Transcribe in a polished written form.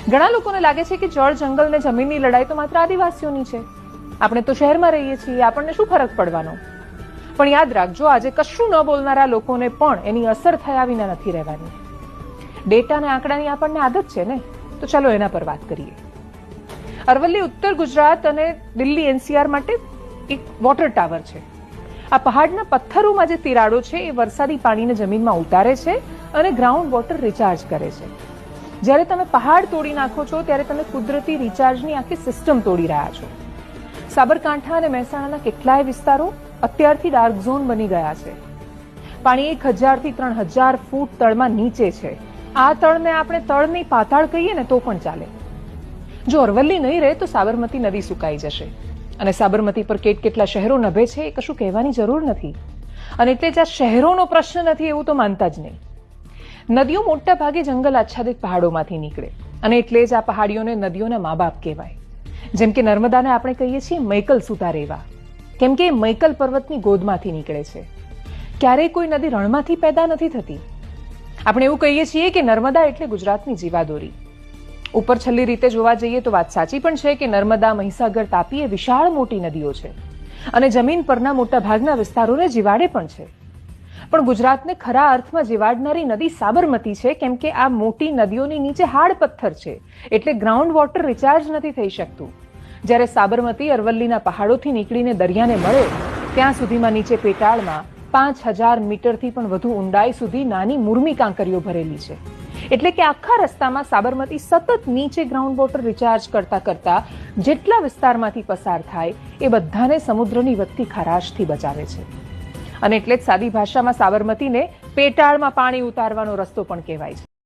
ઘણા લોકોને લાગે છે કે જળ જંગલ ને જમીનની લડાઈ તો માત્ર આદિવાસીઓની છે. આપણે તો શહેરમાં રહીએ છીએ, આપણને શું ફરક પડવાનો? પણ યાદ રાખજો, આજે કશું ન બોલનારા લોકોને પણ એની અસર થયા વિના નથી રહેવાની. ડેટા અને આંકડાની આપણને આદત છે ને, તો ચલો એના પર વાત કરીએ. અરવલ્લી ઉત્તર ગુજરાત અને દિલ્હી એનસીઆર માટે એક વોટર ટાવર છે. આ પહાડના પથ્થરોમાં જે તિરાડો છે એ વરસાદી પાણીને જમીનમાં ઉતારે છે અને ગ્રાઉન્ડ વોટર રિચાર્જ કરે છે. જ્યારે તમે પહાડ તોડી નાખો છો ત્યારે તમે કુદરતી રિચાર્જની આખી સિસ્ટમ તોડી રહ્યા છો. સાબરકાંઠા અને મહેસાણાના કેટલાય વિસ્તારો અત્યારથી ડાર્ક ઝોન બની ગયા છે. પાણી 1000 થી 3000 ફૂટ તળમાં નીચે છે. આ તળને આપણે તળની પાતાળ કહીએ ને તો પણ ચાલે. જો અરવલ્લી નહીં રહે તો સાબરમતી નદી સુકાઈ જશે અને સાબરમતી પર કેટલા શહેરો નભે છે એ કશું કહેવાની જરૂર નથી. અને એટલે જ આ શહેરોનો પ્રશ્ન નથી એવું તો માનતા જ નહીં. નદીઓ મોટા ભાગે જંગલ આચ્છાદિત પહાડોમાંથી નીકળે અને એટલે જ આ પહાડીઓને નદીઓના મા બાપ કહેવાય. જેમ કે નર્મદાને આપણે કહીએ છીએ મૈકલ સુતા રેવા, કેમ કે મૈકલ પર્વતની ગોદમાંથી નીકળે છે. ક્યારેય કોઈ નદી રણમાંથી પેદા નથી થતી. આપણે એવું કહીએ છીએ કે નર્મદા એટલે ગુજરાતની જીવાદોરી. ઉપર છેલ્લી રીતે જોવા જઈએ તો વાત સાચી પણ છે કે નર્મદા, મહીસાગર, તાપી એ વિશાળ મોટી નદીઓ છે અને જમીન પરના મોટા ભાગના વિસ્તારોને જીવાડે પણ છે. પણ ગુજરાતને ખરા અર્થમાં જીવાડનારી નદી સાબરમતી છે, કેમ કે આ મોટી નદીઓની નીચે હાડ પથ્થર છે, એટલે ગ્રાઉન્ડ વોટર રિચાર્જ નથી થઈ શકતું. જ્યારે સાબરમતી અરવલ્લીના પહાડોથી નીકળીને દરિયાને મળે ત્યાં સુધીમાં નીચે પેટાળમાં 5000 મીટરથી પણ વધુ ઊંડાઈ સુધી નાની મુરમી કાંકરીઓ ભરેલી છે. એટલે કે આખા રસ્તામાં સાબરમતી સતત નીચે ગ્રાઉન્ડ વોટર રિચાર્જ કરતા કરતા જેટલા વિસ્તારમાંથી પસાર થાય એ બધાને સમુદ્રની વધતી ખારાશથી બચાવે છે. અને એટલે જ સાદી ભાષામાં સાબરમતીને પેટાળમાં પાણી ઉતારવાનો રસ્તો પણ કહેવાય છે.